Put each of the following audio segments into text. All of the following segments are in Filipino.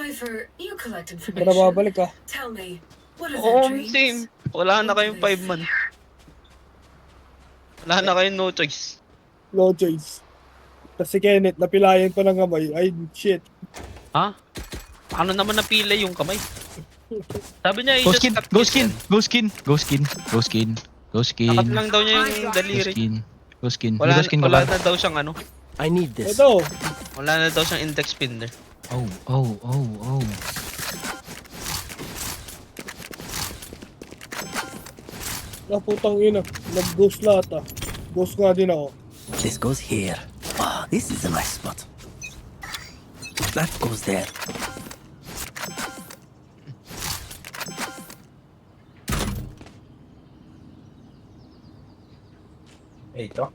Cypher, you collect Hindi ka na information. babalik ah. Tell me, what are Oo, their dreams? same. Wala na kayong 5 man. Wala na kayong no choice. No choice. Tapos si Kenneth, napilayan pa ng kamay. Ay, shit. Ha? Ano naman napila yung kamay? Sabi niya, Go skin, go skin, go skin, go skin, go skin, go skin, Nakat lang daw niya yung go daliri. skin, go skin. Wala, Go skin ka wala ba? na daw siyang ano. I need this. Ito. Wala na daw siyang index finger. Oh, oh, oh, oh. Naputang ina. Nag-ghost lahat ah. Ghost nga din ako. This goes here. Ah, this is a nice spot. That goes there. Ito.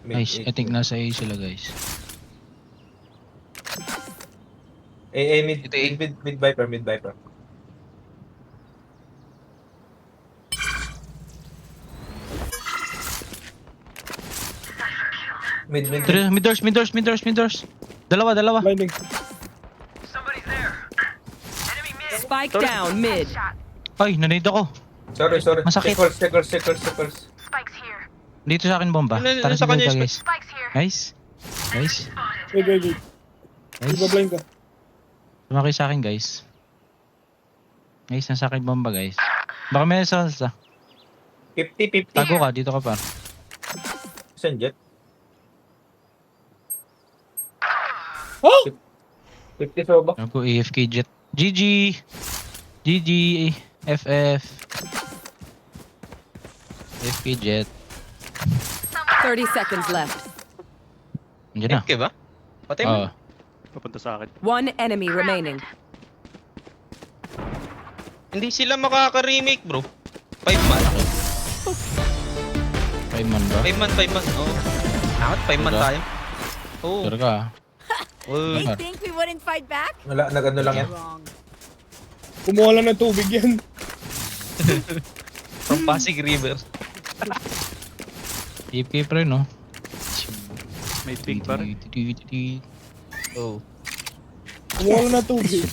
Nice, I think nasa A sila guys. Mid, Ito, eh. mid Viper, mid Viper. Mid. Mid doors, mid doors, mid doors, mid doors. Dalawa, dalawa. Blinding. Spike down mid. Ay, nanid ako. Sorry. Masakit. Stickers. Dito sa akin bomba. Ano, Tara sa sa kanya, guys. Nice. Nice. Wait. Nice. Iba-blind ka. Lumaki sa akin guys. Nice, nasa akin bomba guys. Baka may nasa 50. tago ka, dito ka pa. Saan jet? Oh! 50 soba. Ako AFK jet. GG. GG. FF. AFK jet. 30 seconds left. Andiyan na. Okay ba? Patay Oo. mo. Papunta sa akin. One enemy remaining. Hindi sila makaka-remake, bro. 5 man. 5 man ba? 5 man. Oo. Dapat 5 man Diba? tayo. Oo. Sure ka. Uy. Sure. Think we wouldn't fight back? Nagano lang yan. Wrong. Kumuha lang ng tubig yan. From Pasig River. AFK pa rin, no? May pink pa rin. Oh. Kumuha lang ng tubig.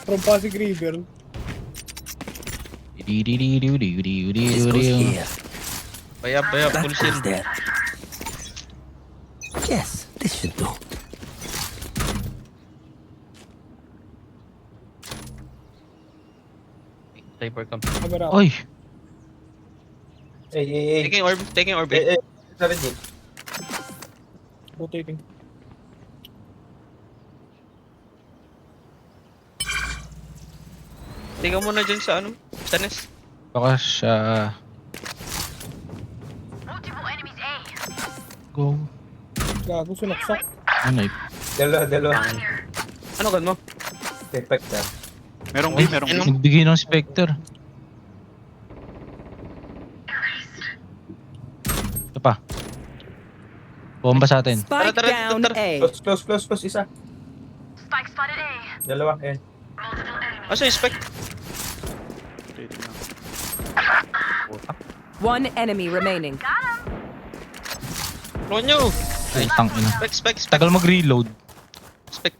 From Pasig River. This goes here. Bayab, That full goes shield. there. Yes, this should do. Cyber camp. Camera. Oy! Taking orb. Sabi jet. Rotating. Tingnan mo na dyan sa ano? Sa nest. Baka siya... Go. Gago, sinaksak. Ano eh? Dalawa. Ano gan mo? Perfect na. Merong B, merong B. Nagbigay ng Spectre. Ito pa. Bomba sa atin. Spike Tara, down tara. A. Close, isa. Dalawa, ayan. Asa yung spec? Dito na. One enemy remaining. Roll nyo! Ay, tang ina. Spec. Tagal mag-reload. Spec.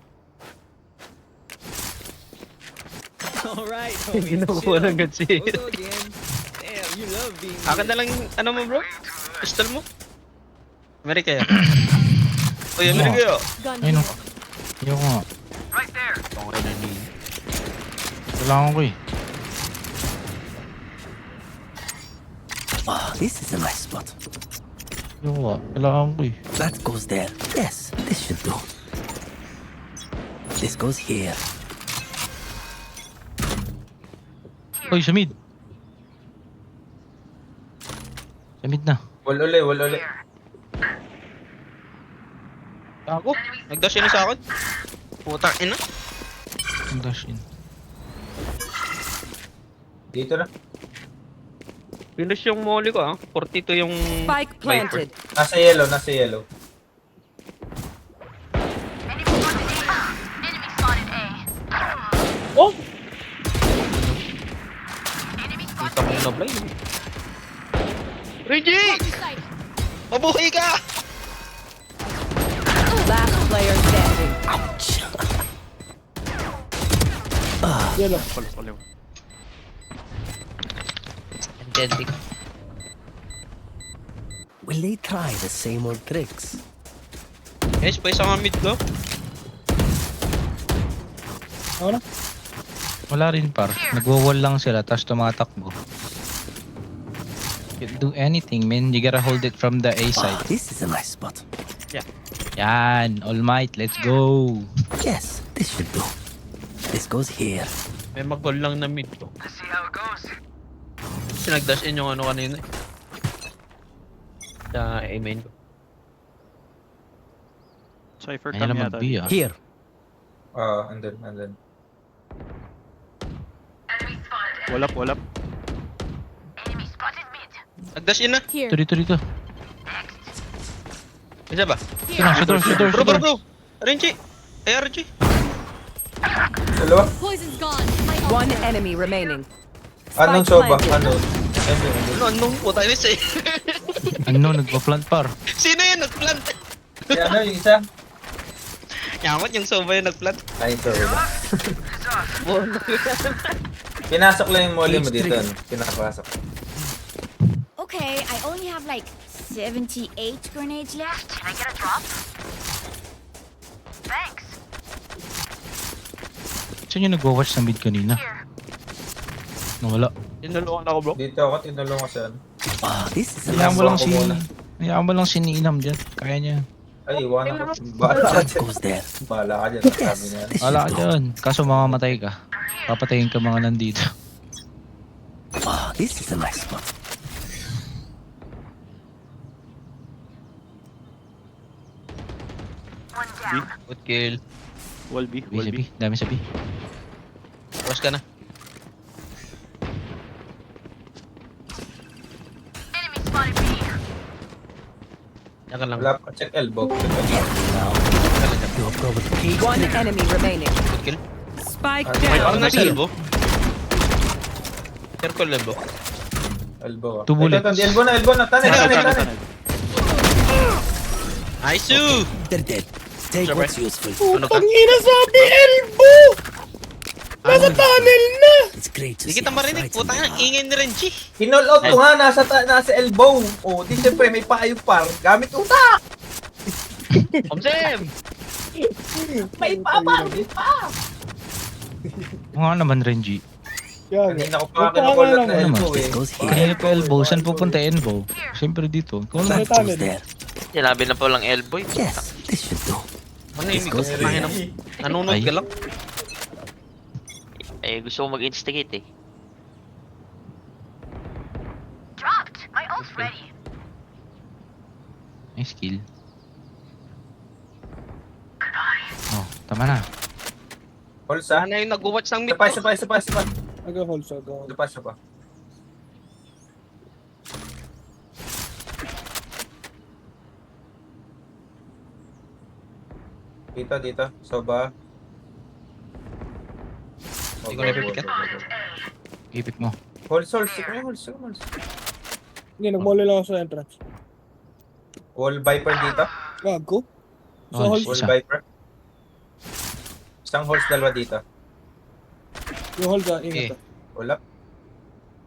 Alright, Ginakuha lang gan si... Damn, you love being Akin na lang, ano mo bro? Pistol mo? Amerika yan. Uy, Amerika yan. Ay no. Ayoko nga. Okay na ni... Kailangan ko eh. Ah, this is a nice spot. Ayoko nga. Kailangan ko eh. That goes there. Yes, this should do. This goes here. Oy, sa mid. Sa mid na. Wall uli. Ako? Nag-dash yun sa akin? Putang ina. Ang dash in. Dito na. Finish yung molly ko ah. 42 yung... Spike planted. Nasa yellow. Oh! Kita mo yung na-blind. Reggie! Mabuhay ka! Last player standing. Ouch. Yellow. Pulse kaliwa. Enchanting. Will they try the same old tricks? Guys, pa isa nga mid ko. Ano na? Wala rin par. Nagwo-wall lang sila tapos tumatakbo. You do anything, man. You gotta hold it from the A Ah, side. this is a nice spot. Yan. All might. Let's go. Yes, this should do. This goes here. May mag-wall lang na mid ko. Kasi nag-dash in yung ano kanina eh. Sa A main ko. Cypher Kanya cam na yata. mag-B ah. Here. Andun. Wall up, wall up. Nag-dash in na. Here. Dito. Isa ba? Ito na, sa door. Bro. RNG. Ay, RNG. Dalawa? Poison's gone. One enemy remaining. Anong Spike soba? planted. Ano po tayo sa Ano, nagpa-plant par. Sino yun nag-plant? Si ano yung isa? Yamat yung soba yung nag-plant. Ay, sorry. Pinasok lang yung molly mo dito. Pinapasok. Okay, I only have like 78 grenades left. Can I get a drop? Thanks. Saan yung nagwo-watch sa mid kanina? Nawala. Tinulungan ako bro. Dito ako tinulong ko siya. Ah, this is a Hayaan mo lang si... muna. Hayaan mo lang si Ninam dyan. Kaya niya. Ay, iwan ako. Bahala ka That dyan. goes there. Bahala ka dyan. Sabi niya. This Wala ka should do. dyan. Kaso mamamatay ka. Papatayin ka mga nandito. Ah, this is a nice spot. Good kill. Wall B, B wall sa B. B. Dami sa B. Cross ka na. Enemy spotted B. Yan ka lang. Wala pa. Check elbow. Now, you have covered the cage. One enemy remaining. Good kill. Spike Ay, Parang down. nasa elbow. Circle elbow. Elbow. 2 bullets. Ito, elbow na. Tanay. Nice! They're dead. Take Sure, what's useful. Ano ka? Tangina sabi, elbow! Nasa tunnel na! It's great to Hindi see kita how marinig. frightened Puta they nga, are. ingay ni Renji. Kinol out ko nga. Nasa elbow. O, di siyempre may payo par. Gamit utak. Omsem! May pa. Oo nga naman, Renji. Yan. Kanina ko pa kinukulat na Ano elbow This eh. goes here. Kanina pa elbow. Saan pupunta elbow? Siyempre dito. Ikaw lang. That goes there. Sinabi na pa lang elbow. Yes, this should do. Manahimik ka. Pangin mo. Nanunod Ay. ka lang. Eh, gusto ko mag-instigate eh. Dropped. My ult's ready. Nice kill. Oh, tama na. Hold sa. Sana yung nag-watch ng mid Isa ko. pa. Aga-hold sa go. Isa pa. Dito. Soba. Hindi ko napipikat. Ipit mo. Hold. Hindi, nag-molly lang ako sa entrance. Wall Viper dito. Gago. So, Oh, hold. Wall Isa. Viper. Isang holes, dalawa dito. Yung hold ka, ingat Okay. ka. Wala.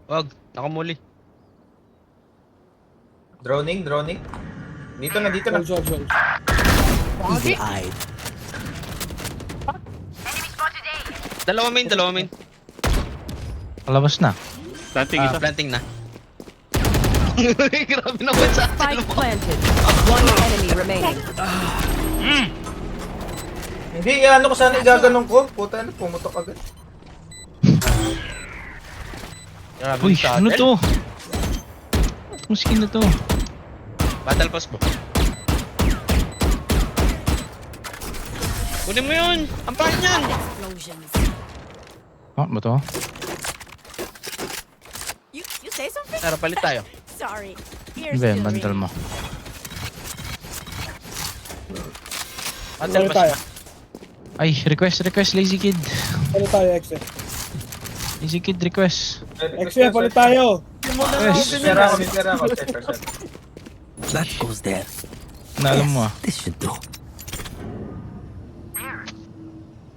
Wag, nakamuli. Droning. Dito na. Hold. Eagle-eyed. Enemy spotted A. Dalawa main. Palabas na. Planting isa. Planting na. Grabe naman sa atin Spike mo. planted. One enemy remaining. Hindi, ano ko sana igaganong ko. Puta na, pumutok agad. Grabe Uy, sa ano atin. to? Anong skin na to? Battle pass mo. Kunin mo yun! Ang pangit niyan! Explosions. Oh, ba to? You say something? Tara, palit tayo. Sorry. Ano ba yung bandal mo? Battle Ano pass tayo? mo. Ay, request, Lazy Kid. Ano tayo, Exe? Lazy Kid, request. Exe, palit tayo! Pera ako. 10%. That goes there. Naalam mo ah. This should do.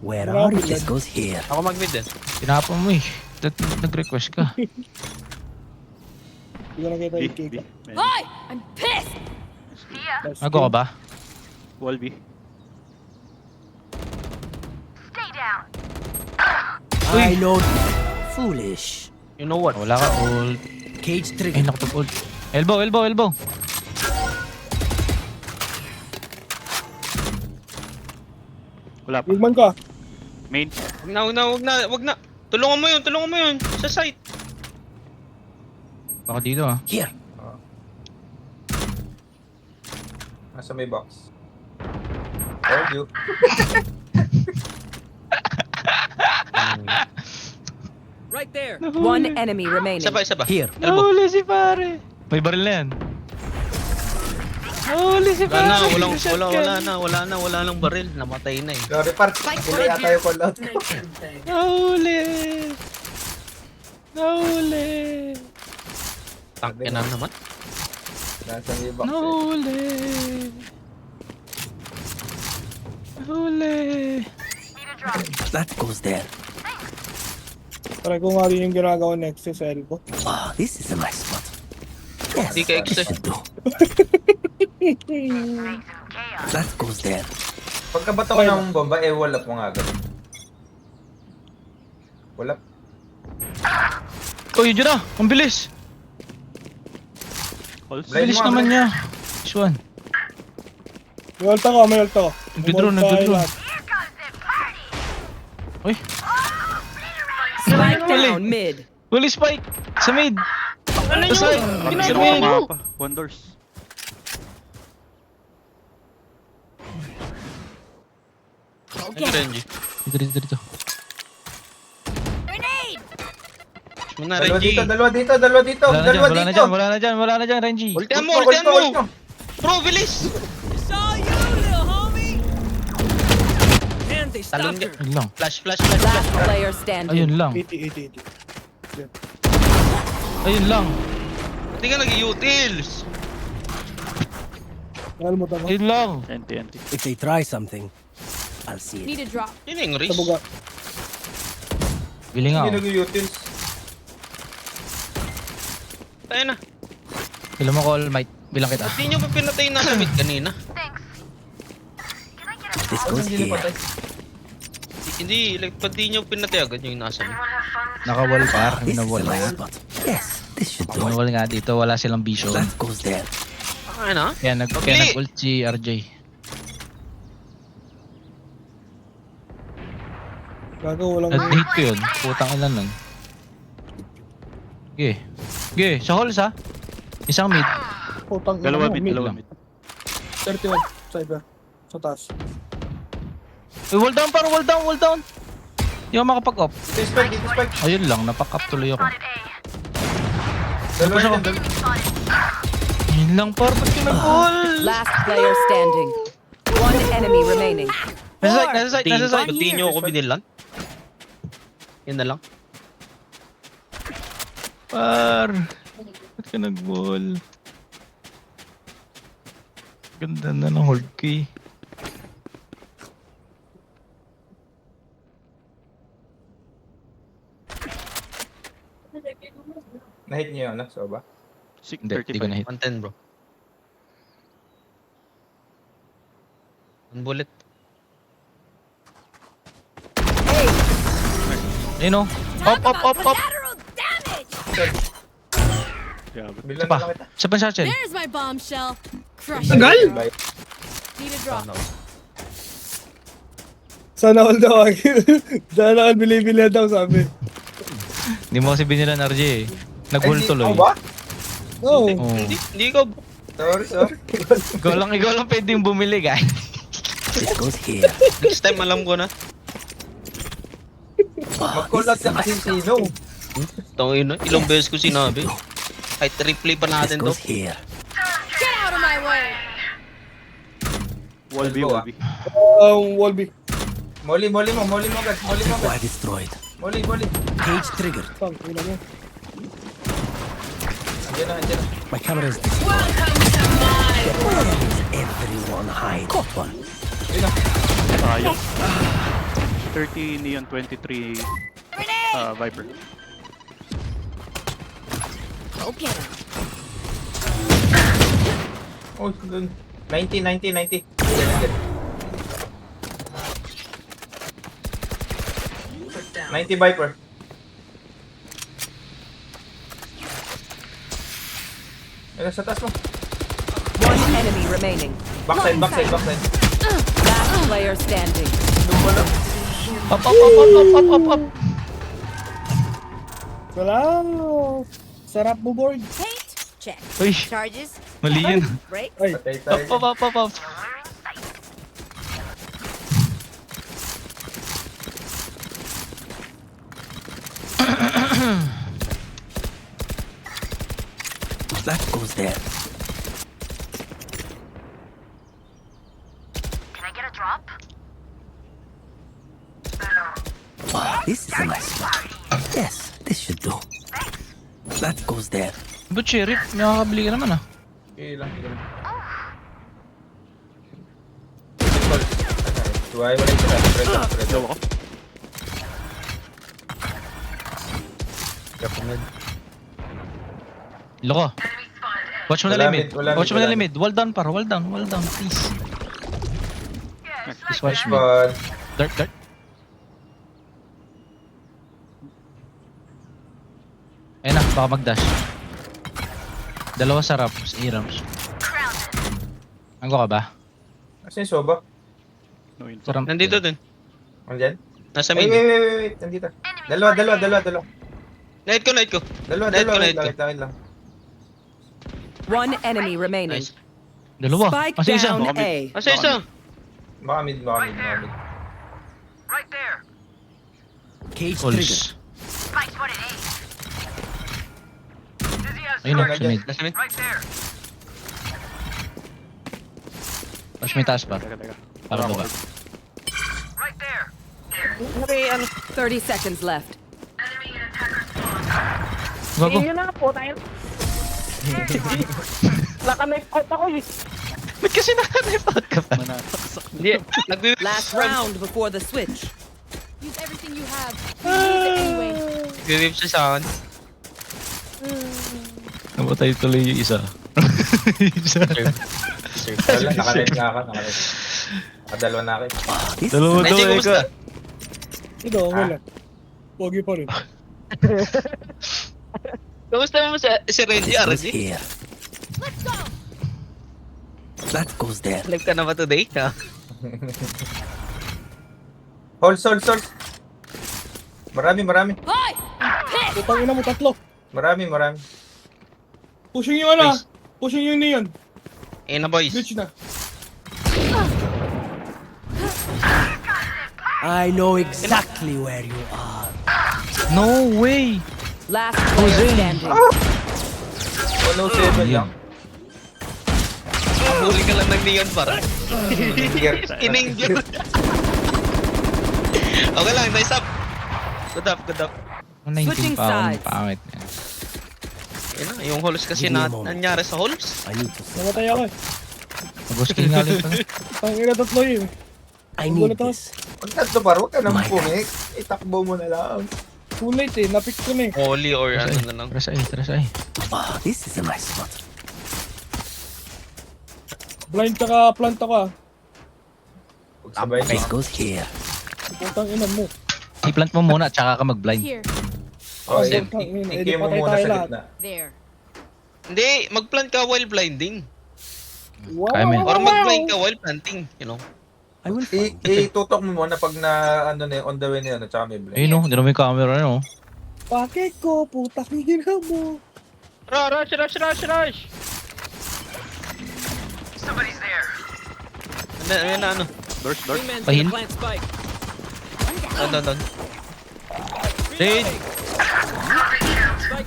Where Marami are you? yan. This goes here. Ako mag-mid din. Tinapon mo eh. Nag-request ka. Hindi ko nakita B, yung cake. B. Man. Boy, I'm pissed. Nice Ako ka game. ba? Wall B. I know. Foolish. You know what? Wala ka ult. Cage Ay, trigger. nakatap ult. Elbow, elbow, elbow. Wala pa. Bigman ka. Main. Wag na. Tulungan mo yun. Sa site. Baka dito ah. Here. Nasa may box. Told you. Right there. One enemy remaining. Isa ba? Here. Elbow. Nahuli si pare. May baril na yan. Nahuli si pare. Wala nang baril. Namatay na eh. Sorry, par. Hindi ata yung call out. Night and day. Nahuli. Tangke na naman. Nasa may box. Nahuli. That goes there. Try ko nga rin yung ginagawa next sa elbow. Ah, this is a nice spot. Yes, Di ka this exit. should do. That goes there. Pagkabato ko ng bomba, wall up mo nga agad. Wall up. Oh, yun na. Ang bilis. Halls. Blind Bilis mo, naman blind. niya. This one. May ulta ko, may ulta ko. Nagdodrone, Umulta nagdodrone. lahat. Uy, Spike down mid. huli spike. Sa mid. Sa side. Sa Ginagawa mid. mo pa. One doors. Ano Renji? Dito. Grenade. Muna Dalawa Renji. dito, dalawa dito, dalawa dito, dalawa dito. Wala na dyan, Renji. Ultihan mo. Ult mo. Bro, bilis. Saw you, little homie. And they Talon stopped ka. her. Ayun lang. Flash. Last player standing. Ayun lang. 80. Ayun lang. Hindi ka nag-utils. Nakalimutan ko. Ayun lang. NT. If they try something, I'll see it. Need a drop. Yun yung Sa risk. buga. Bili nga Hindi ako. nag-utils. Tayo na. Kailan mo call, Mike. Bilang kita. Ba't di nyo pa pinatay na sa mid kanina? This goes Hindi here. napatay. Hindi, like, ba't di nyo pinatay agad yung nasa mid? Nakawal pa. This is Winawal a nice na. spot. Yes, this should do it. Winawal nga dito. Wala silang vision. That goes there. Ano? Kaya nag-ult si RJ. Gago, walang... Nag-hate ko yun. Putang ina nun. Sige, sa halls ha. Isang mid. Putang ina Dalawa mo, mid, dalawa mid. 31. Cyber. Sa taas. Uy, wall down. Hindi ako makapag-up. Dito spike. Ayun lang, napak-up tuloy ako. Dalawa yun, dalawa. Ayun lang, par. Ba't ka nag-all? Last player standing. One enemy remaining. Nasa site. Ba't di nyo ako binilan? Yun na lang. Par. Ba't ka nag-wall? Ganda na ng hold key. Na-hit niyo yun, so ba? Hindi, di ko na hit. 110 bro. One bullet. Ayun o. Up. Lateral damage. Yeah, Bilang Isa pa. na kita. Isa pa satchel. There's my bombshell. Crush. Tagal! Need a drop. Sana all daw. Sana all bilibili daw sabi. Hindi mo kasi binilan RJ eh. Nag-wall Ay, tuloy. di- ba? Oo. Oo. Hindi ko. Sorry. Ikaw lang pwedeng bumili guys. This goes here. Next time alam ko na. Ah, Mag-call out this is a ka kasi nice spot. sino. Tangin na. Ilang beses ko sinabi. Kahit replay pa This natin to. goes here. Get out of my way. Wall B, Elbow, wall B. Wall B. Molly mo agad. Why destroyed? Molly. Cage trigger. Tang, ina mo. Andiyan na. My camera is everyone hide. Caught one. Sayang. 30 Neon, 23 Viper. Go get him. Oh, dun. 90. Put down. 90 Viper. Ayun, sa taas mo. One enemy remaining. Backside. Last player standing. Up. Salamat. Sarap mo, board. Paint. Check. Uy, Charges. mali yun. Break. Ay, Patay tayo. Up. That goes there. Wow, this is a nice spot. Yes, this should do. That goes there. But sheriff, may makakabili ka naman ah. Okay lang. Wala yung sila. Spread. Daw ako. Loko. Watch mo na Wala limit. mid, wala Watch mid, mo na wala limit. Wall down, please. Just watch me. But, Dart. Ayun na, baka mag-dash. Dalawa sa ramps, A-ramps. Anggo ka ba? asan yung Soba? No info. Sa ramp. Nandito din. Andyan? Nasa Wait. mid. Nandito. Dalawa. Night ko. Dalawa. Net ko. Lakit lang. One enemy remaining. Nice. Dalawa. Spike Kasi isa. down Baka mid. A. Asa isa? Baka mid. Cage trigger. Calls. Ayun na, sa mid. Nasa mid? Tapos may taas pa. Teka. Para baba. 30 seconds left. Gago. Ba't kasi naka-knife out ka pa? Hindi. Nagbi- Last round before the switch. Use everything you have. You use it anyway. Nagbi-whip siya sa akin. Namatay tuloy yung isa. Wala, nakalit nga ako. Nakadalawa na ako. This Dalawa Medyo daw kumusta? ito, okay lang. Pogi pa rin. Kamusta mo si Reggie goes RG? here. Let's go. That goes there. Live ka na ba today? Ha? Hold. Marami. Hoy! Putang ina mo, tatlo. Marami. Pushing yung ano, Nice. pushing yung neon. Eh na boys. Glitch na. I know exactly where you are. No way! Last player standing. 107 lang. Huli ka lang ng neon para. Gear. Iningger. Okay lang, nice up. Good up. 19 Switching pa ako, sides. pangit. Yun na, yung holes kasi Give me na a moment. nangyari sa holes. I need to see. Namatay ako eh. Mag-ghost kill nga ulit pala. Pang ina tatlo yun eh. I Gulo need to. this. Pag tatlo pa, huwag ka nang My pumik. Itakbo mo na lang. Too late eh, napick ko na eh. Holy or ano na lang. Tras ay. Wow, this is a nice spot. Blind tsaka plant ako ah. Huwag sabay This mo. goes here. Putang ina mo. I-plant mo muna, tsaka ka mag-blind. Here. Oh, Same. Tingin mo muna sa gitna. There. Hindi, mag-plant ka while blinding. Wow. Kaya mo yan. Or mag-blind ka while planting, you know. I will find it. Itutok mo muna pag na, ano na yun, on the way na yun, at saka may blend. Ayun o, hindi naman yung camera no. Pakek ko, putang ina mo. Rush! Ano na ano? Doors. Wingman's Pahin. gonna plant spike. Doon. Raid!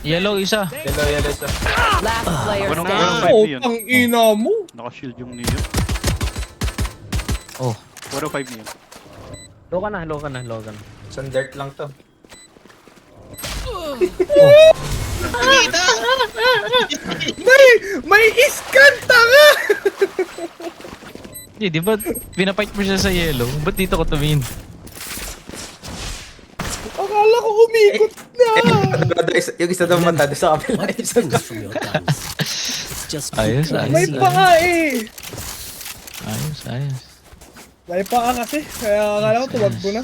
Yellow isa. Yellow siya. Last player Walang standing. 105 Neon. Putang ina mo. Naka-shield yung Neon. Oh, 105 Neon. Low ka na. Isang dirt lang to. May iskanta nga! di ba pinapite mo siya sa yellow? Ba't dito ko tumingin? Akala ko umikot na. Yung isa daw matado sa kapila. What is good from your guns? It's just Ayos, ayos. May paa eh. Ayos, ayos. May paa kasi. Kaya akala ko tuwagbo na.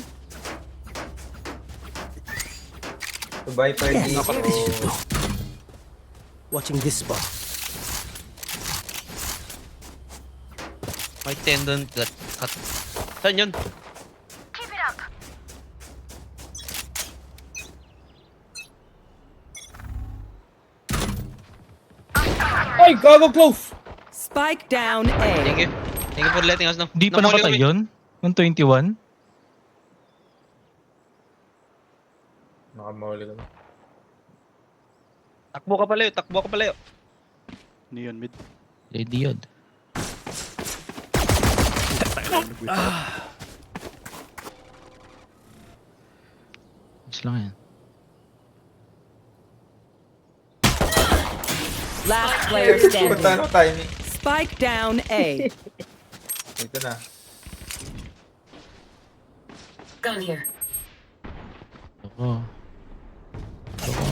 Viper Yes, dito. this should do. Watching this spot. May tendon cut. Saan yun? Ay, gago close. Spike down Thank A. you. Thank you for letting us know. Di pa napatay yun? 121? Nakamahuli ka na. Takbo ka palayo, takbo ka palayo. Neon mid. Ready yun. Mas lang yan. Last player Punta standing. na timing. Spike down A. Ito na. Gun here. Ako. Ako.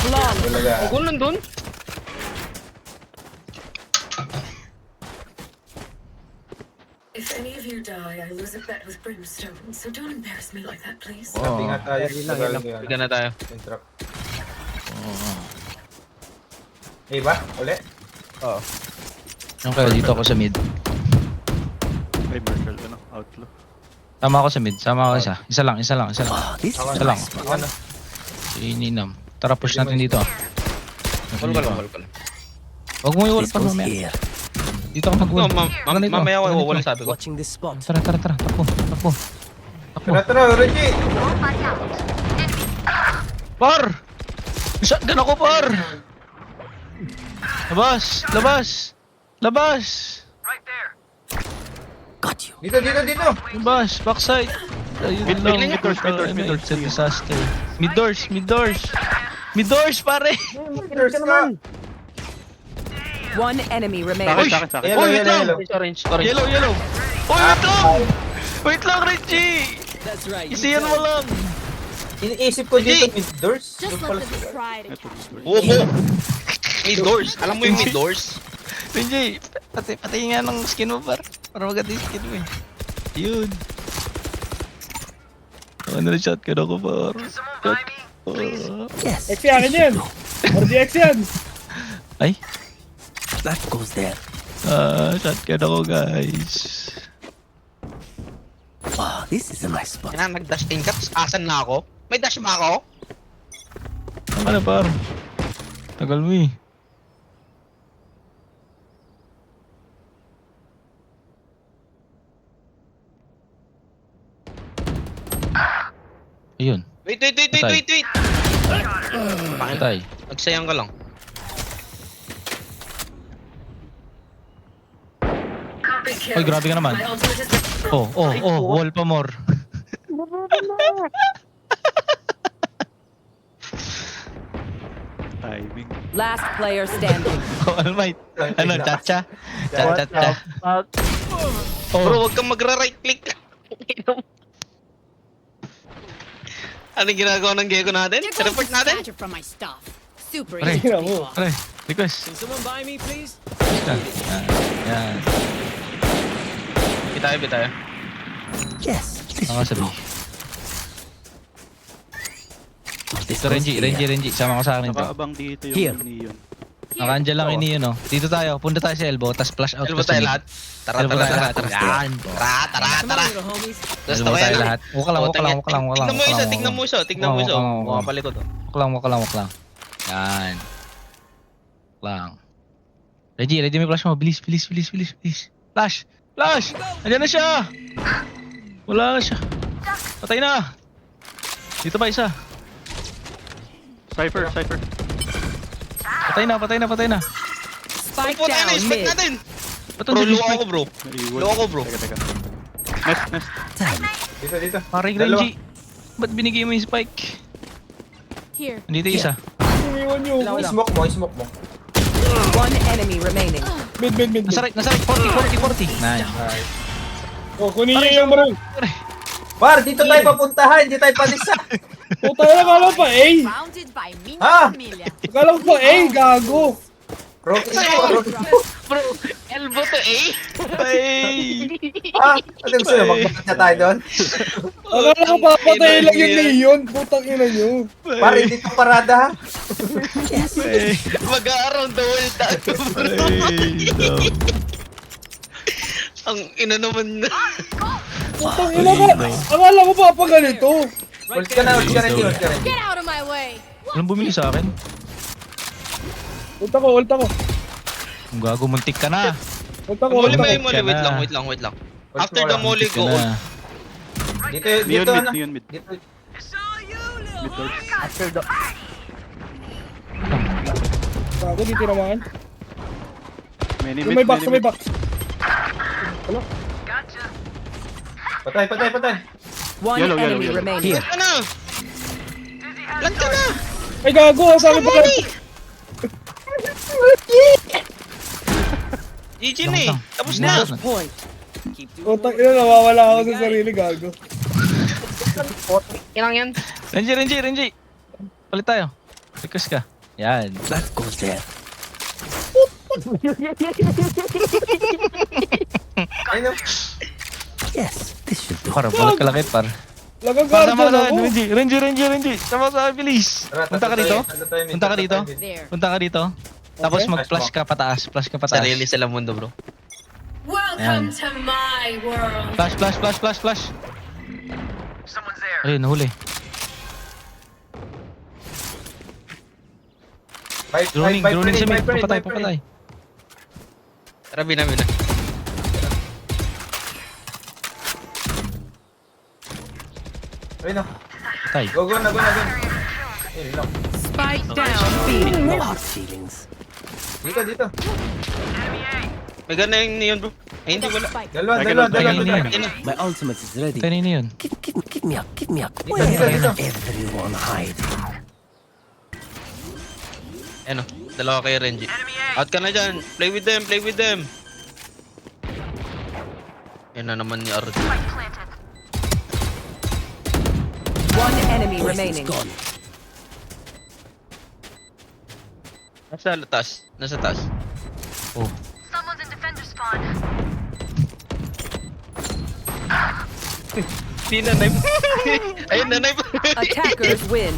Long. Talaga. Ako nandun? If any of you die, I lose a bet with Brimstone, so don't embarrass me like that, please. Sabi nga tayo. Tagal ko yan. Bigyan na tayo. Yung trap. Eh ba? Uli? Oo. Ano kayo? Dito ako sa mid. Ay, Marshall, ano? Outlaw. Sama ako sa mid. Sama ako isa. Isa lang, isa lang, isa lang. Oh, this is Ako a Isa lang. nice spot. Ano? Ininam. Tara, push natin dito. Wall ka lang, wall ka lang. Huwag mo i-wall This pa goes mamaya. here. Dito ka mag-wall. No, Ganito. mamaya ako Ganito. wala sabi ko. Watching this spot. Tara, tara, tara. Takbo, takbo. Takbo. Tara, Reggie! Par! Shotgun ako, par! Labas! Labas! Labas! Got you. Dito, dito, dito! Labas! Backside! Ayun Mid- lang. mid doors, mid doors, mid doors. It's a disaster. Mid doors, mid doors! Mid doors, pare! First ka! One enemy Sa remaining. akin, sa akin, sa akin. Yellow, Uy, wait yellow, lang! yellow. Orange, orange. Yellow, yellow! Oh, wait lang! Wait lang, Reggie! That's right. you Isiyan tell mo me. lang! Iniisip ko dito mid doors. Just Doon let pala them sila. try to Ito, this door. Oo, mid doors. Alam mo yung mid doors? Reggie, pati nga ng skin mo, par. Para maganda yung skin mo eh. Yun. Ano na shotgun ako, par. Yes. X yan, yan. RDX yan. Ay, That goes there. shotgun ako, guys. Oh, this is a nice spot. Kaya nag-dash in ka, tapos asan na ako? May dash ba ako? Tama na, par. Tagal mo eh. Ayun, Wait, wait, wait, wait, Patay. wait, wait! patay. Nagsayang ka lang. Copy kill. Ay, grabe ka naman. My ultimate is Wall pa more. Timing. Last player standing. All might. Ano, chacha? Cha-cha-cha. Bro, wag kang magra-right click. Anong ginagawa ng gecko natin? There goes Report the natin? scatter from my stuff. Super Pare. easy to be lost. Pare, request. Can someone buy me, please? Yan. Bitayo, bitayo. Yes. This Sama should sa B. do. This Ito, goes Renji, here. sama ko sa akin ito. Nakaabang dito Here. yung Neon. Naka-andyan lang ini yun, oh. Dito tayo, punta tayo sa elbow, tas flash out Elbow ka sa tayo mid. lahat. Tara, Elbow tara, tayo tara, lahat. tara. Yan. Tara, tara, Come tara. on, little homies. Tapos Elbow tayo tayo lahat. Waka lang, waka lang, waka lang, waka lang. Tignan mo isa, waka tignan lang. mo isa, tignan mo isa. Waka lang, Mukha waka lang. palikod, oh. Waka lang. Yan. Lang. Reggie, ready mo yung flash mo. Bilis. Flash! Andiyan na siya! Wala na siya. Patay na! Dito pa isa. Cypher. Patay na. Spike Pupunta na, down spike mid. natin. Ba't Bro, ang luwa spike? ako, bro. Naiwan. Luwa ako, bro. Teka. Nest. Time. Dito, dito. Paring Dalawa. Renji. Ba't binigay mo yung spike? Here. Nandito yung isa. Iwan nyo. I-smoke mo. One enemy remaining. Mid. Nasa right. 40. Nice. Oh, kunin niya yung bro. Par, dito tayo papuntahan, hindi tayo palisa. Puta na, akala ko pa A. Founded by Minha Ah! Família. Akala ko pa A, gago. Bro, elbow to eh. Ay. Ah, ano gusto nyo? Magbakat na tayo doon? Akala ko papatayin lang yung Leon. Putang ina nyo. Par, hindi ka parada ha? Mag-a-around the world tayo, bro. Ang ina naman na. Putang ina ka. Akala ko pa ganito. Ult ka na, ult ka na, ult ka na. Get out of my way. Walang bumili sa akin. Ult ako. Kung gago, muntik ka na. Ult ako. Molly ba Ult yung molly? ka Wait na. lang. After the molly Muntik go, ka ult. na. Dito, Neon dito, mid, ano? neon mid. Dito. Mid doors. Gago, di tinamaan. Many Yung mid, may box, many may mid. box. Wala. Patay. One Yellow, enemy yellow. remaining. Here. Ka na! Lan ka na! Ay gago, sabi pa lang. GG na eh. Tapos na. Nice. Point. Keep doing Putang ina, nawawala ako sa sarili, gago. Ilang yan? Renji. Palit tayo. Request ka. Yan. That goes there. Ayun. Yes, this should do. Par, balik ka lakit, par. Lagang Par, guardian sama ako. ka. Renji. Sama sa akin, bilis. Punta ka dito. Punta ka dito. There. Punta ka dito. Tapos Okay. mag-flash ka pataas. Flash ka pataas. Sarili sila mundo, bro. Welcome to my world. Flash. Ayun, nahuli. Droning sa mid. Papatay. Tara, bina. Ayun na. Patay. Go. Ayun lang. Spike down B. No hard feelings. Dito. May gana yung neon, bro. Ay, hindi wala. Dalawa. Ayun na. My ultimate is ready. Kanina yun. Give me a Dito. everyone hide. Ano, dalawa kay Renji. Out ka na dyan. Play with them. Yan na naman ni Ard. One enemy Poison's remaining. gone. Nasa taas. Oh. Di na knife. Ayun na knife. Attackers win.